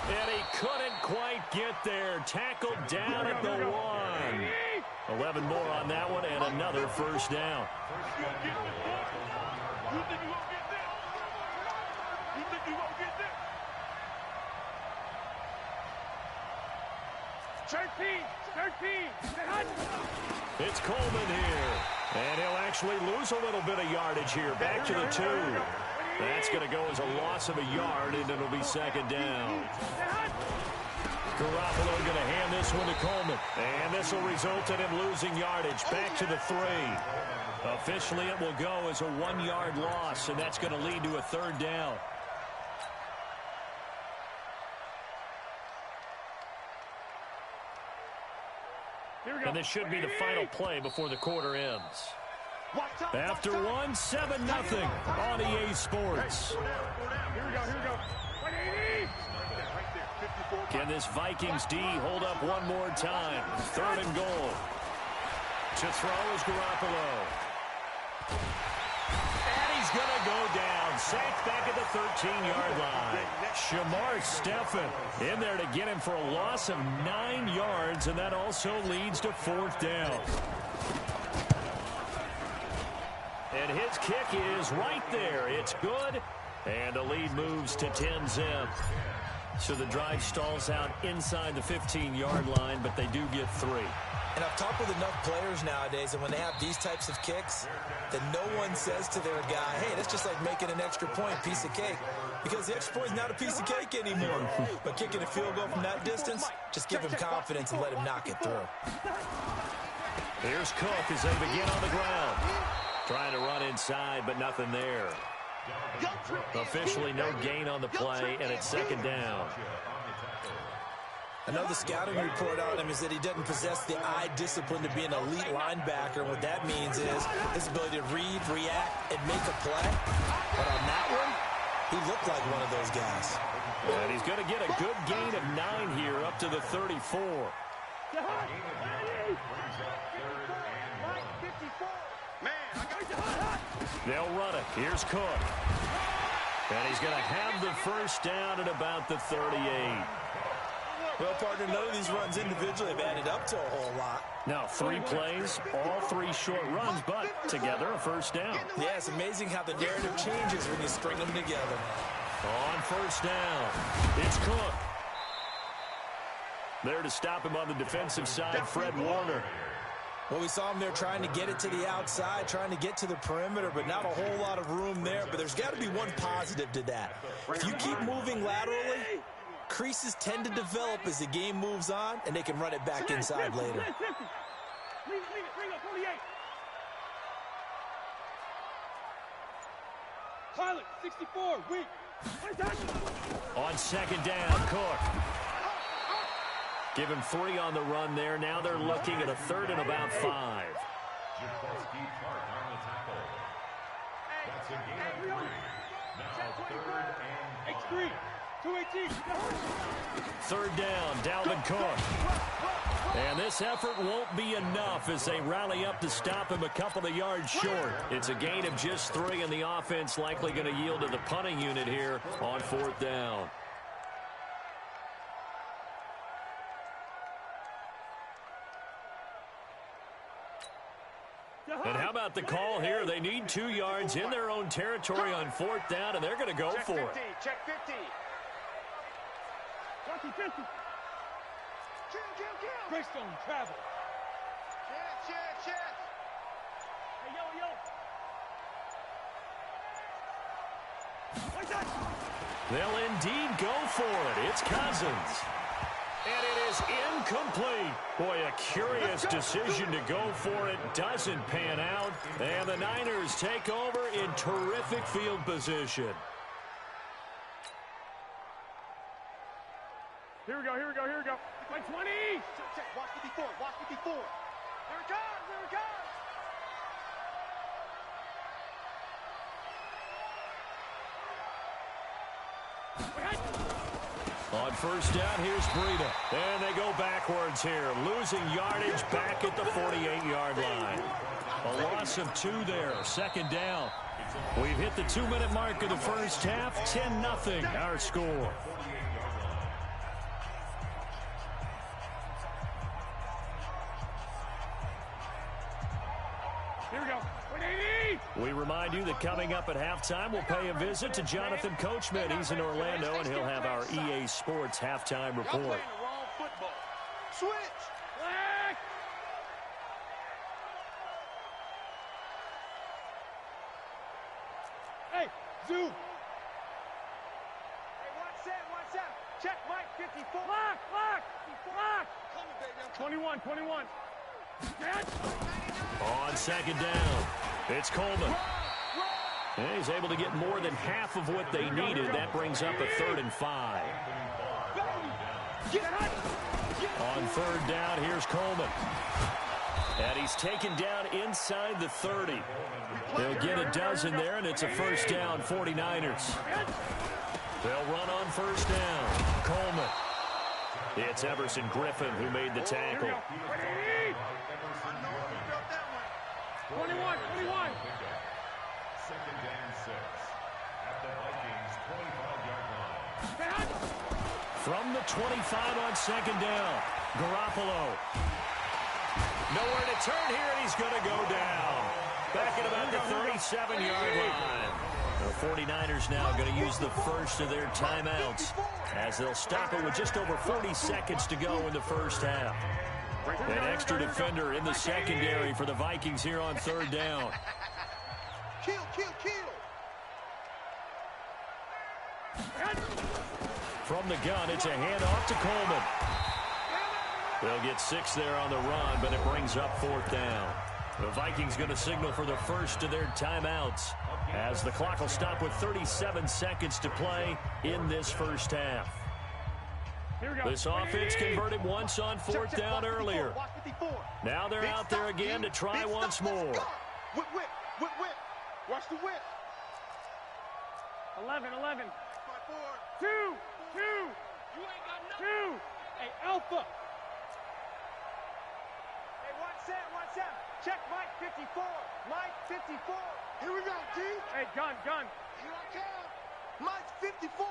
And he couldn't quite get there. Tackled down at the 1. 11 more on that one and another first down. It's Coleman here. And he'll actually lose a little bit of yardage here. Back to the 2. That's going to go as a loss of a yard, and it'll be second down. Garoppolo going to hand this one to Coleman. And this will result in him losing yardage. Back to the 3. Officially, it will go as a 1-yard loss, and that's going to lead to a third down. And this should be the final play before the quarter ends. After 1, 7-0 on EA Sports. Here we go. 180. Can this Vikings D hold up one more time? 3rd and goal. To throw is Garoppolo. And he's going to go down. Sacked back at the 13-yard line. Shamar Stephen in there to get him for a loss of 9 yards, and that also leads to 4th down. And his kick is right there. It's good, and the lead moves to 10-zip. So the drive stalls out inside the 15-yard line, but they do get 3. And I've talked with enough players nowadays, and when they have these types of kicks, then no one says to their guy, hey, that's just like making an extra point, piece of cake. Because the extra point is not a piece of cake anymore. But kicking a field goal from that distance, just give him confidence and let him knock it through. Here's Cook as they begin on the ground. Trying to run inside, but nothing there. Officially no gain on the play, and it's second down. Another scouting report on him is that he doesn't possess the eye discipline to be an elite linebacker. And what that means is his ability to read, react, and make a play. But on that one, he looked like one of those guys. And he's going to get a good gain of 9 here up to the 34. They'll run it. Here's Cook. And he's going to have the first down at about the 38. Well, partner, none of these runs individually have added up to a whole lot. Now, 3 plays, all 3 short runs, but together a first down. Yeah, it's amazing how the narrative changes when you string them together. On first down, it's Cook. There to stop him on the defensive side, Fred Warner. Well, we saw him there trying to get it to the outside, trying to get to the perimeter, but not a whole lot of room there. But there's got to be one positive to that. If you keep moving laterally, creases tend to develop as the game moves on, and they can run it back inside later. Pilot, 64, weak. On second down, Cook. Give him 3 on the run there. Now they're looking at a 3rd and about 5. X3, 218. 3rd down, Dalvin Cook. And this effort won't be enough as they rally up to stop him a couple of yards short. It's a gain of just 3, and the offense likely going to yield to the punting unit here on 4th down. And how about the call here? They need 2 yards in their own territory on 4th down, and they're going to go for it. Check 50. Rocky 50. Greystone, travel. Check. Hey, yo. They'll indeed go for it. It's Cousins. And it is incomplete. Boy, a curious decision to go for it. Doesn't pan out. And the Niners take over in terrific field position. Here we go. My 20. Check. Watch it before. Here it comes. On first down, here's Breida. And they go backwards here. Losing yardage back at the 48-yard line. A loss of 2 there. Second down. We've hit the 2-minute mark of the first half. 10-0 our score. Here we go. 180. We remind you that coming up at halftime, we'll pay a visit to Jonathan Coachman. He's in Orlando, and he'll have our EA Sports halftime report. Y'all playing the wrong football. Switch. Flag. Hey, zoom. Hey, watch that. Check Mike 54. Lock. 21. On second down, it's Coleman. And he's able to get more than half of what they needed. That brings up a 3rd and 5. On third down, here's Coleman. And he's taken down inside the 30. They'll get a dozen there, and it's a first down, 49ers. They'll run on first down. Coleman. It's Everson Griffin who made the tackle. 21. Second and 6 at the Vikings 25-yard line. From the 25 on second down, Garoppolo. Nowhere to turn here, and he's going to go down. Back at about the 37-yard line. The 49ers now going to use the first of their timeouts as they'll stop it with just over 40 seconds to go in the first half. An extra defender in the secondary for the Vikings here on third down. Kill. From the gun, it's a handoff to Coleman. They'll get 6 there on the run, but it brings up 4th down. The Vikings going to signal for the first of their timeouts as the clock will stop with 37 seconds to play in this first half. This offense converted once on 4th down earlier. Now they're out there again to try once more. Whip. Watch the whip. 11. 2. You ain't got nothing. 2. Hey, Alpha. Hey, watch that. Check Mike 54. Here we go, D. Hey, gun. Here I come. Mike 54.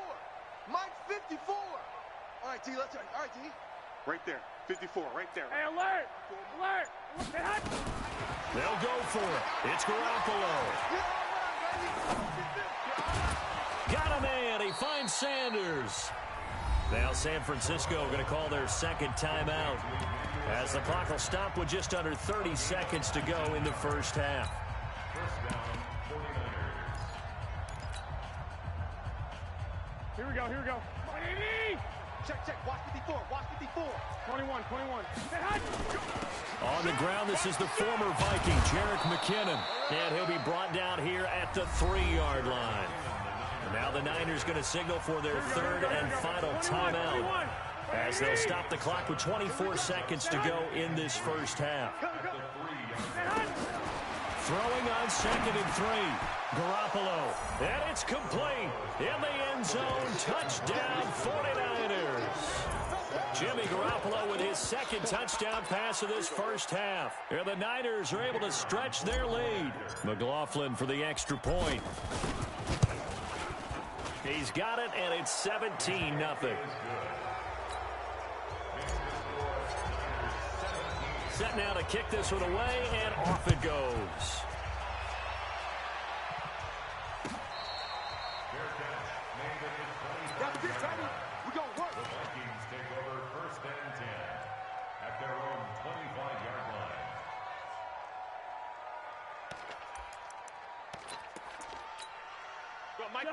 All right, D, let's go. All right, D. Right there. 54, right there. Hey, alert. They'll go for it. It's Garoppolo. Got a man. He finds Sanders. Now San Francisco going to call their second timeout as the clock will stop with just under 30 seconds to go in the first half. First down, 49ers. Here we go. 180. Check. Watch 54. 21. On the ground, this is the former Viking, Jerick McKinnon. And he'll be brought down here at the 3-yard line. And now the Niners going to signal for their third and final timeout as they'll stop the clock with 24 seconds to go in this first half. Throwing on 2nd and 3. Garoppolo. And it's complete. In the end zone. Touchdown 49ers. Jimmy Garoppolo with his second touchdown pass of this first half. And the Niners are able to stretch their lead. McLaughlin for the extra point. He's got it, and it's 17-0. Set now to kick this one away, and off it goes. We go work. The Vikings take over 1st and 10 at their own 25-yard line.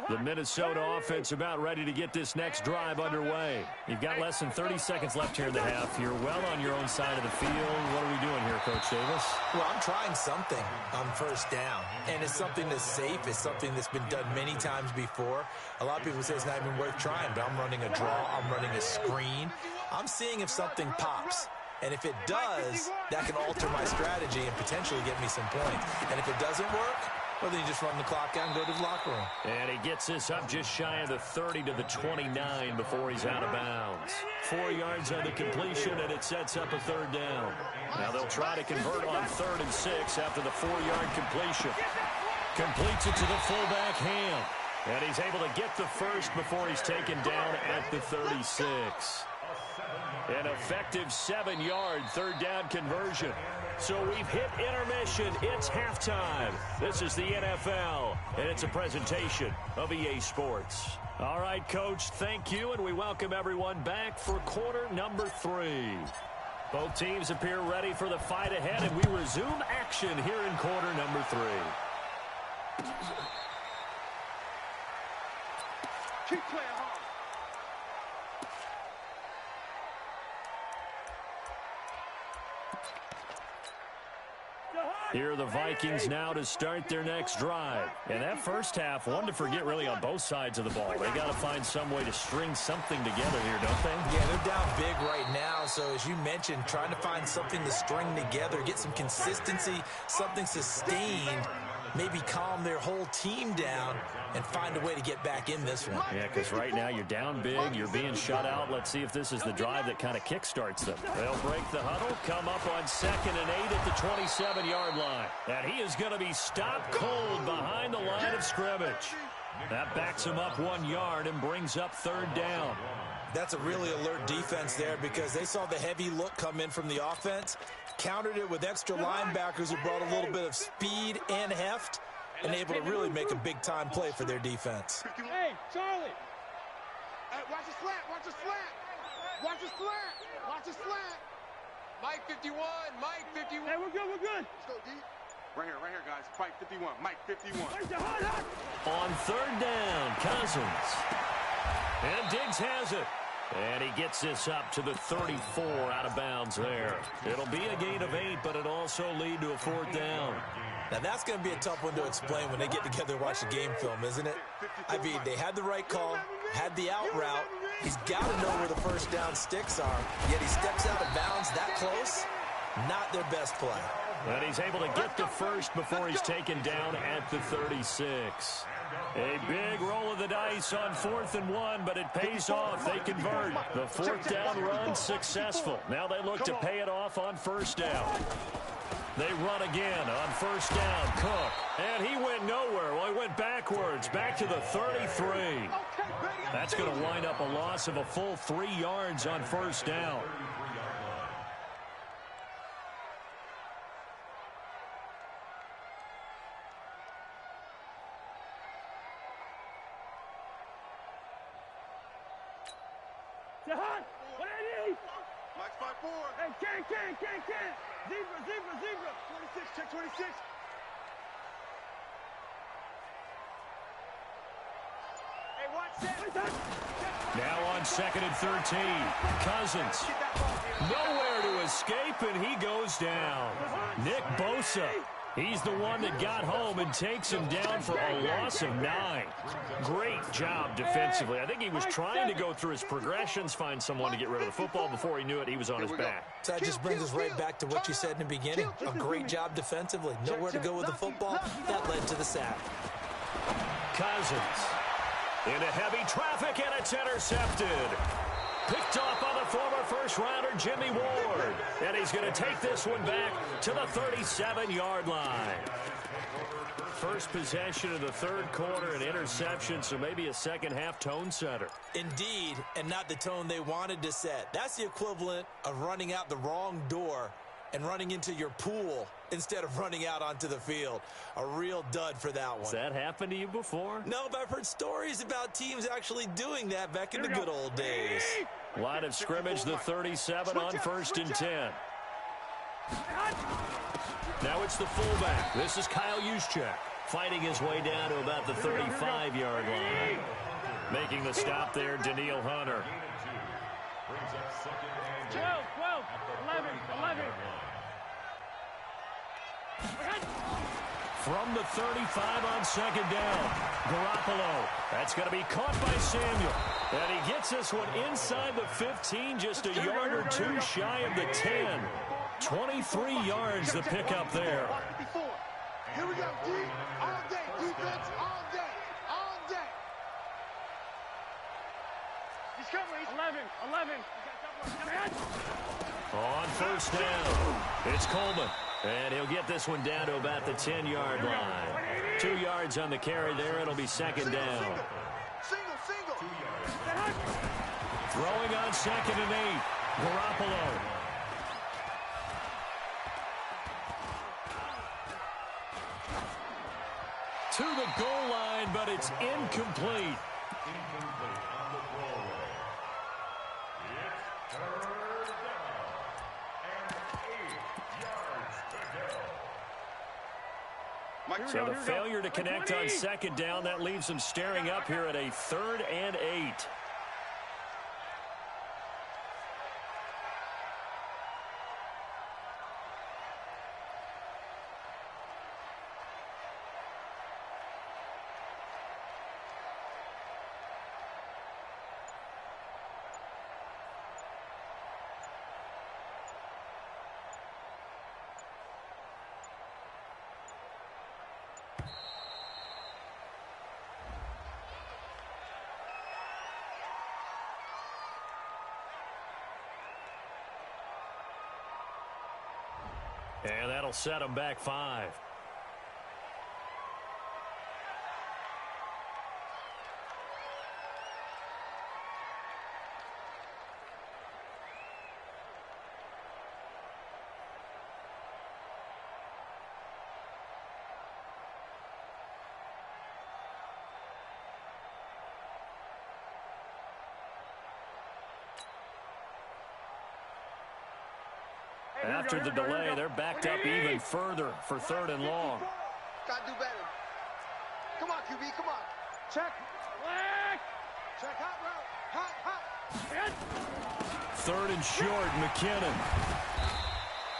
The Minnesota offense about ready to get this next drive underway. You've got less than 30 seconds left here in the half. You're well on your own side of the field. What are we doing here, Coach Davis? Well, I'm trying something on first down, and it's something that's safe. It's something that's been done many times before. A lot of people say it's not even worth trying, but I'm running a draw. I'm running a screen. I'm seeing if something pops. And if it does, that can alter my strategy and potentially get me some points. And if it doesn't work, well, then you just run the clock out and go to the locker room. And he gets this up just shy of the 30 to the 29 before he's out of bounds. 4 yards on the completion, and it sets up a third down. Now they'll try to convert on 3rd and 6 after the 4-yard completion. Completes it to the fullback, Ham. And he's able to get the first before he's taken down at the 36. An effective 7-yard third down conversion. So we've hit intermission. It's halftime. This is the NFL, and it's a presentation of EA Sports. All right, Coach, thank you, and we welcome everyone back for quarter number 3. Both teams appear ready for the fight ahead, and we resume action here in quarter number 3. Keep playing hard. Here are the Vikings now to start their next drive. And that first half, one to forget really on both sides of the ball. They got to find some way to string something together here, don't they? Yeah, they're down big right now. So as you mentioned, trying to find something to string together, get some consistency, something sustained, maybe calm their whole team down and find a way to get back in this one. Yeah, because right now you're down big, you're being shut out. Let's see if this is the drive that kind of kickstarts them. They'll break the huddle, come up on 2nd and 8 at the 27-yard line. And he is going to be stopped cold behind the line of scrimmage. That backs him up 1 yard and brings up 3rd down. That's a really alert defense there because they saw the heavy look come in from the offense, countered it with extra linebackers who brought a little bit of speed and heft, and able to really make a big-time play for their defense. Hey, Charlie. Hey, watch the slant. Watch the slant. Watch the slant. Watch the slant. Mike 51. Mike 51. Hey, we're good. We're good. Let's go, D. Right here, guys. Mike 51. Mike 51. On 3rd down, Cousins. And Diggs has it. And he gets this up to the 34 out of bounds there. It'll be a gain of 8, but it'll also lead to a 4th down. Now, that's going to be a tough one to explain when they get together and watch the game film, isn't it? I mean, they had the right call, had the out route. He's got to know where the first down sticks are, yet he steps out of bounds that close. Not their best play. And he's able to get the first before he's taken down at the 36. A big roll of the dice on 4th and 1, but it pays off. They convert. The 4th down run successful. Now they look to pay it off on 1st down. They run again on 1st down. Cook. And he went nowhere. Well, he went backwards, back to the 33. That's going to wind up a loss of a full 3 yards on 1st down. Mike's 5-4. Hey, can't. Zebra. 26, check 26. Hey, watch that. Now on 2nd and 13. Cousins. Nowhere to escape, and he goes down. Nick Bosa. He's the one that got home and takes him down for a loss of 9. Great job defensively. I think he was trying to go through his progressions, find someone to get rid of the football. Before he knew it, he was on his back. So that just brings us right back to what you said in the beginning. A great job defensively. Nowhere to go with the football. That led to the sack. Cousins into heavy traffic, and it's intercepted. Picked off by the former first-rounder Jimmy Ward. And he's going to take this one back to the 37-yard line. First possession of the 3rd quarter, an interception, so maybe a second-half tone setter. Indeed, and not the tone they wanted to set. That's the equivalent of running out the wrong door and running into your pool instead of running out onto the field. A real dud for that one. Has that happened to you before? No, but I've heard stories about teams actually doing that back in the good old days. Line of scrimmage, the 37 on 1st and 10. Now it's the fullback. This is Kyle Juszczyk, fighting his way down to about the 35-yard line. Making the stop there, Daniil Hunter. 12, 11. From the 35 on 2nd down, Garoppolo. That's going to be caught by Samuel. And he gets this one inside the 15, just a yard or 2 shy of the 10. 23 yards the pickup there. Here we go, D. All day, defense, all day. He's coming. 11. On 1st down, it's Coleman. And he'll get this one down to about the 10-yard line. 2 yards on the carry there. It'll be 2nd down. Single. Throwing on 2nd and 8. Garoppolo. To the goal line, but it's incomplete. Incomplete on the throwaway. It's third down and 8 yards to go. So the failure to connect on second down, that leaves them staring up here at a 3rd and 8. And that'll set them back 5. After the delay, they're backed up even further for 3rd and long. Gotta do better. Come on, QB, come on. Check. Check, hot route. Hot. 3rd and short, McKinnon.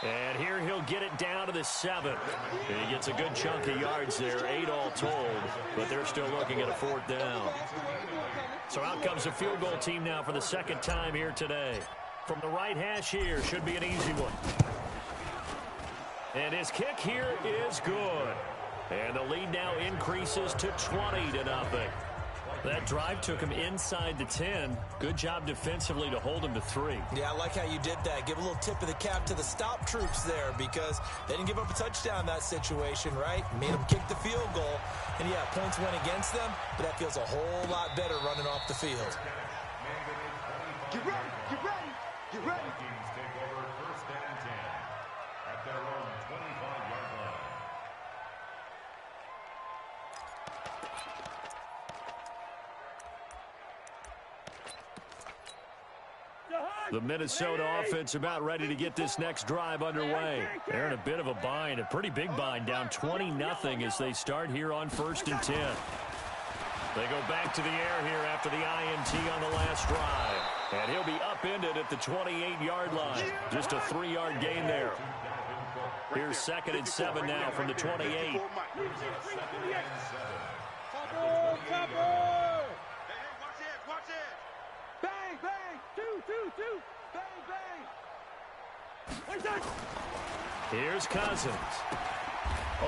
And here he'll get it down to the 7. He gets a good chunk of yards there, 8 all told, but they're still looking at a 4th down. So out comes the field goal team now for the 2nd time here today. From the right hash here, should be an easy one. And his kick here is good. And the lead now increases to 20-0. That drive took him inside the 10. Good job defensively to hold him to 3. Yeah, I like how you did that. Give a little tip of the cap to the stop troops there because they didn't give up a touchdown in that situation, right? Made them kick the field goal. And, yeah, points went against them, but that feels a whole lot better running off the field. Get ready, get ready. Get ready. Vikings take over 1st and 10 at their own 25-yard line. The Minnesota offense about ready to get this next drive underway. They're in a bit of a bind, a pretty big bind, down 20-0 as they start here on 1st and 10. They go back to the air here after the INT on the last drive. And he'll be upended at the 28-yard line. Just a 3-yard gain there. Here's 2nd and 7 now from the 28. Hey, watch it. Bang, bang. Two. Bang, bang. Here's Cousins.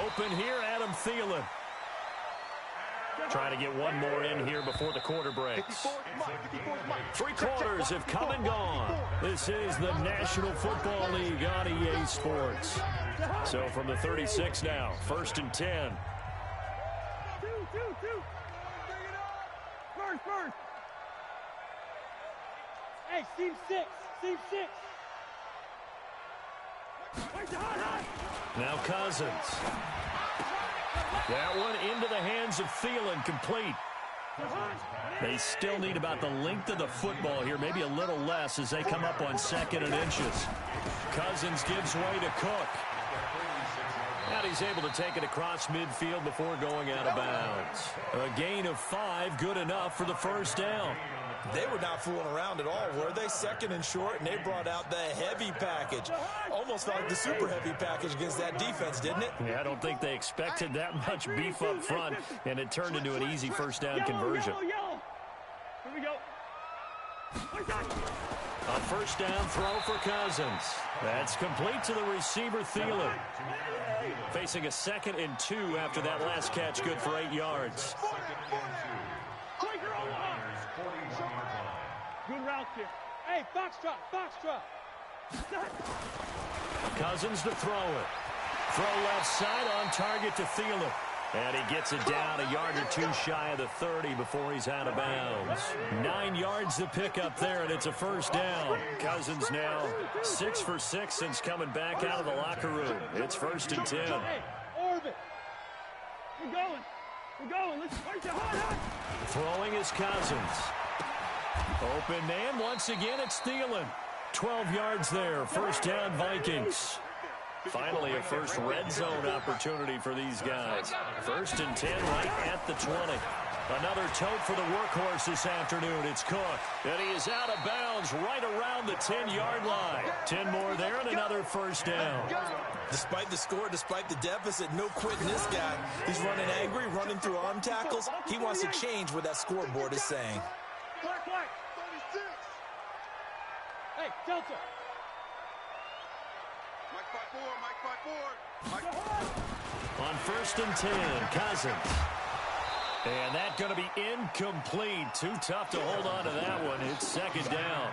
Open here, Adam Thielen. Trying to get one more in here before the quarter breaks. 3 quarters have come and gone. This is the National Football League on EA Sports. So from the 36 now, 1st and 10. First. Hey, seam 6. Now Cousins. That one into the hands of Thielen, complete. They still need about the length of the football here, maybe a little less as they come up on 2nd and inches. Cousins gives way to Cook. And he's able to take it across midfield before going out of bounds. A gain of 5, good enough for the 1st down. They were not fooling around at all, were they? 2nd and short, and they brought out the heavy package. Almost felt like the super heavy package against that defense, didn't it? Yeah, I don't think they expected that much beef up front, and it turned into an easy 1st down conversion. Yellow. Here we go. A 1st down throw for Cousins. That's complete to the receiver, Thielen. Facing a 2nd and 2 after that last catch, good for 8 yards. Good route here. Hey, foxtrot. Cousins to throw it. Throw left side on target to Thielen. And he gets it down a yard or two shy of the 30 before he's out of bounds. 9 yards to pick up there, and it's a first down. Cousins now 6 for 6 since coming back out of the locker room. It's 1st and 10. Hey, orbit. We're going. We're going. Let's fight hard. Throwing is Cousins. Open man. Once again, it's Thielen. 12 yards there. First down, Vikings. Finally, a first red zone opportunity for these guys. 1st and 10 right at the 20. Another tote for the workhorse this afternoon. It's Cook. And he is out of bounds right around the 10-yard line. 10 more there and another first down. Despite the score, despite the deficit, no quitting this guy. He's running angry, running through arm tackles. He wants to change what that scoreboard is saying. Black. Hey, Delta. Mike 5-4. On 1st and 10, Cousins. And that's going to be incomplete. Too tough to hold on to that one. It's 2nd down.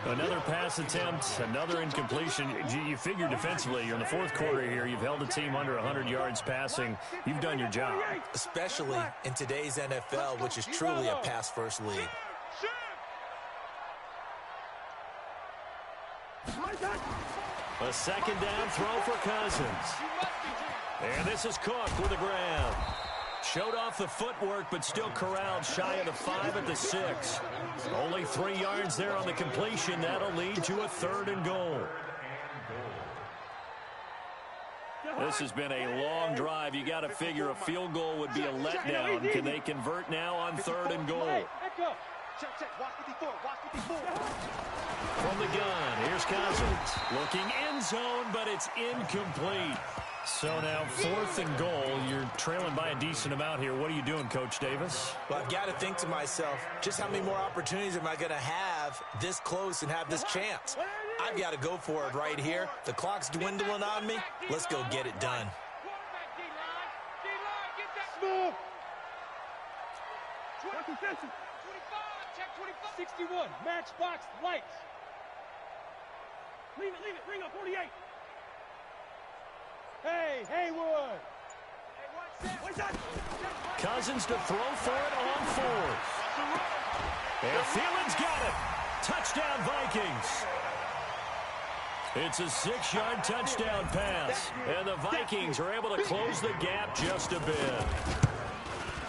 Another pass attempt, another incompletion. You figure defensively, you're in the 4th quarter here. You've held a team under 100 yards passing. You've done your job. Especially in today's NFL, which is truly a pass-first league. A 2nd down throw for Cousins. And this is Cook with the grab. Showed off the footwork, but still corralled shy of the 5 at the 6. Only 3 yards there on the completion. That'll lead to a 3rd and goal. This has been a long drive. You got to figure a field goal would be a letdown. Can they convert now on 3rd and goal? From the gun, here's Cousins. Looking end zone, but it's incomplete. So now 4th and goal. You're trailing by a decent amount here. What are you doing, Coach Davis? Well, I've got to think to myself, just how many more opportunities am I going to have this close and have this chance? I've got to go for it right here. The clock's dwindling on me. Let's go get it done. Smooth. 61, matchbox lights. Leave it, ring up, 48. Hey, Haywood. Cousins to throw for it on 4th. And Thielen's got it. Touchdown, Vikings. It's a 6-yard touchdown pass. And the Vikings are able to close the gap just a bit.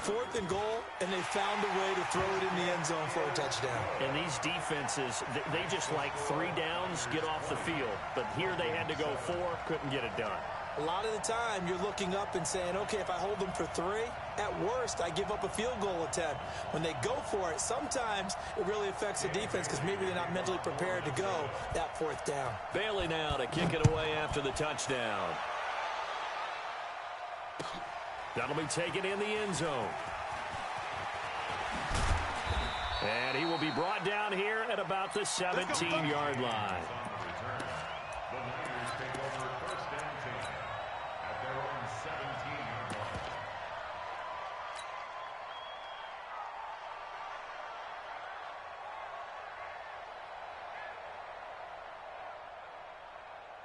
4th and goal, and they found a way to throw it in the end zone for a touchdown. And these defenses, they just like 3 downs, get off the field. But here they had to go 4, couldn't get it done. A lot of the time, you're looking up and saying, okay, if I hold them for 3, at worst, I give up a field goal attempt. When they go for it, sometimes it really affects the defense because maybe they're not mentally prepared to go that 4th down. Bailey now to kick it away after the touchdown. That'll be taken in the end zone. And he will be brought down here at about the 17-yard line.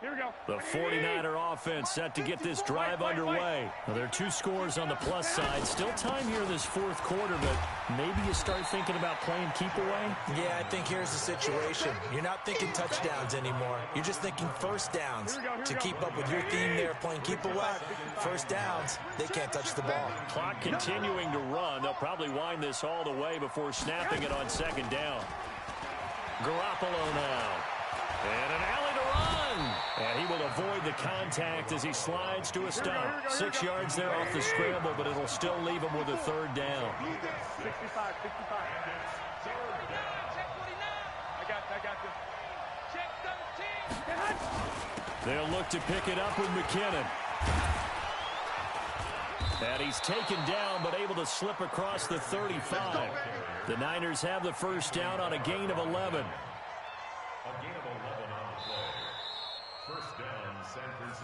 Here we go. The 49er offense set to get this drive underway. Well, there are 2 scores on the plus side. Still time here in this 4th quarter, but maybe you start thinking about playing keep away? Yeah, I think here's the situation. You're not thinking touchdowns anymore. You're just thinking first downs. To keep up with your theme there, playing keep away, first downs, they can't touch the ball. Clock continuing to run. They'll probably wind this all the way before snapping it on 2nd down. Garoppolo now. And an alley to run. And he will avoid the contact as he slides to a stop. 6 yards there off the scramble, but it'll still leave him with a 3rd down. 65. I got this. Check 17. They'll look to pick it up with McKinnon. And he's taken down, but able to slip across the 35. The Niners have the first down on a gain of 11.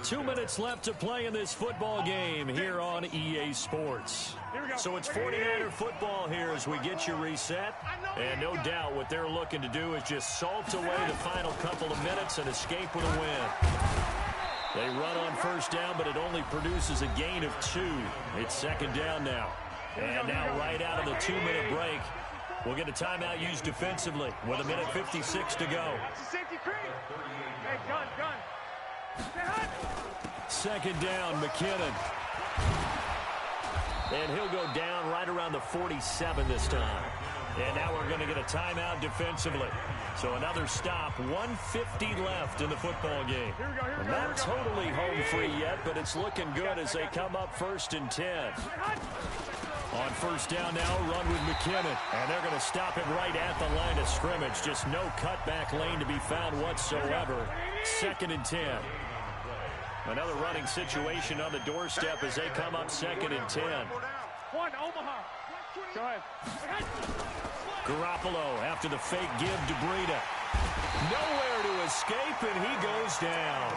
2 minutes left to play in this football game here on EA Sports. So it's 49er football here as we get you reset. And no doubt what they're looking to do is just salt away the final couple of minutes and escape with a win. They run on first down, but it only produces a gain of 2. It's second down now. And now right out of the 2-minute break, we'll get a timeout used defensively with 1:56 to go. Second down, McKinnon. And he'll go down right around the 47 this time. And now we're going to get a timeout defensively. So another stop, 1:50 left in the football game. Not totally home free yet, but it's looking good as they come up 1st and 10. On first down now, run with McKinnon. And they're going to stop him right at the line of scrimmage. Just no cutback lane to be found whatsoever. 2nd and 10. Another running situation on the doorstep as they come up 2nd and 10. One, Omaha. Go ahead. Garoppolo after the fake give to Breida. Nowhere to escape, and he goes down.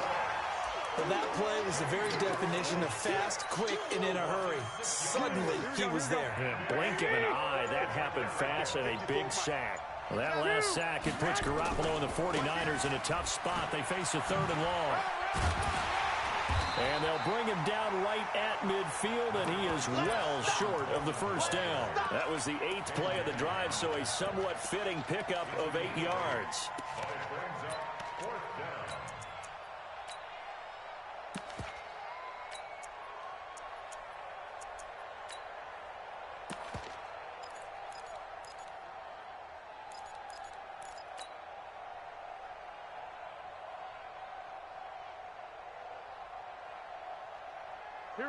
Well, that play was the very definition of fast, quick, and in a hurry. Suddenly, he was there. Blink of an eye, that happened fast and a big sack. Well, that last sack, it puts Garoppolo and the 49ers in a tough spot. They face a 3rd and long. And they'll bring him down right at midfield, and he is well short of the first down. That was the 8th play of the drive, so a somewhat fitting pickup of 8 yards.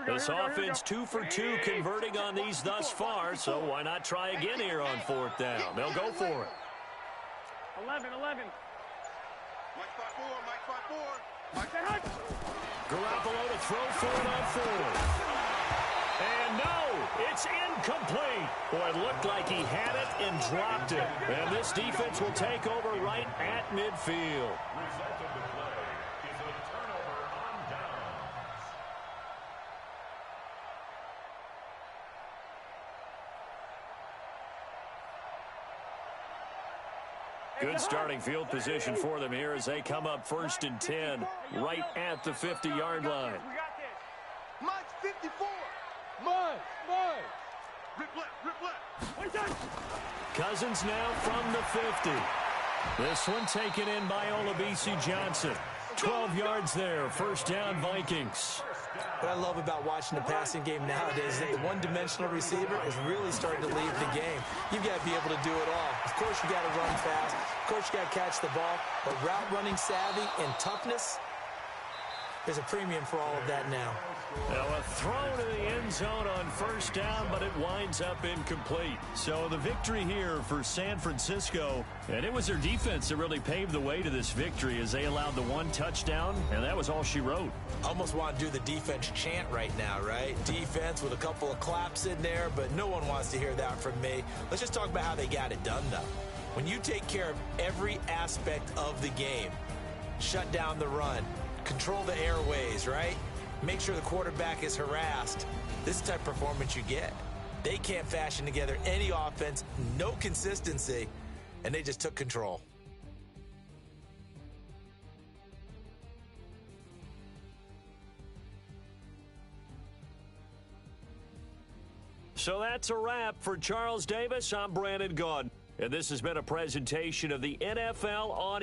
This offense 2 for 2 converting on these thus far, so why not try again here on 4th down? They'll go for it. 11. Mike 5-4. Garoppolo to throw for it on 4th. And no, it's incomplete. Boy, it looked like he had it and dropped it. And this defense will take over right at midfield. Good starting field position for them here as they come up 1st and 10, right at the 50-yard line. Mike's 54. Mike. Rip left. Cousins now from the 50. This one taken in by Olabisi Johnson. 12 yards there, 1st down Vikings. What I love about watching the passing game nowadays is that the one-dimensional receiver is really starting to leave the game. You've got to be able to do it all. Of course, you got to run fast. Of course, you got to catch the ball. But route running savvy and toughness, there's a premium for all of that now. Now a throw to the end zone on 1st down, but it winds up incomplete. So the victory here for San Francisco, and it was their defense that really paved the way to this victory as they allowed the 1 touchdown, and that was all she wrote. Almost want to do the defense chant right now, right? Defense with a couple of claps in there, but no one wants to hear that from me. Let's just talk about how they got it done, though. When you take care of every aspect of the game, shut down the run, control the airways, right? Make sure the quarterback is harassed. This is the type of performance you get. They can't fashion together any offense, no consistency, and they just took control. So that's a wrap for Charles Davis. I'm Brandon Gaudin, and this has been a presentation of the NFL on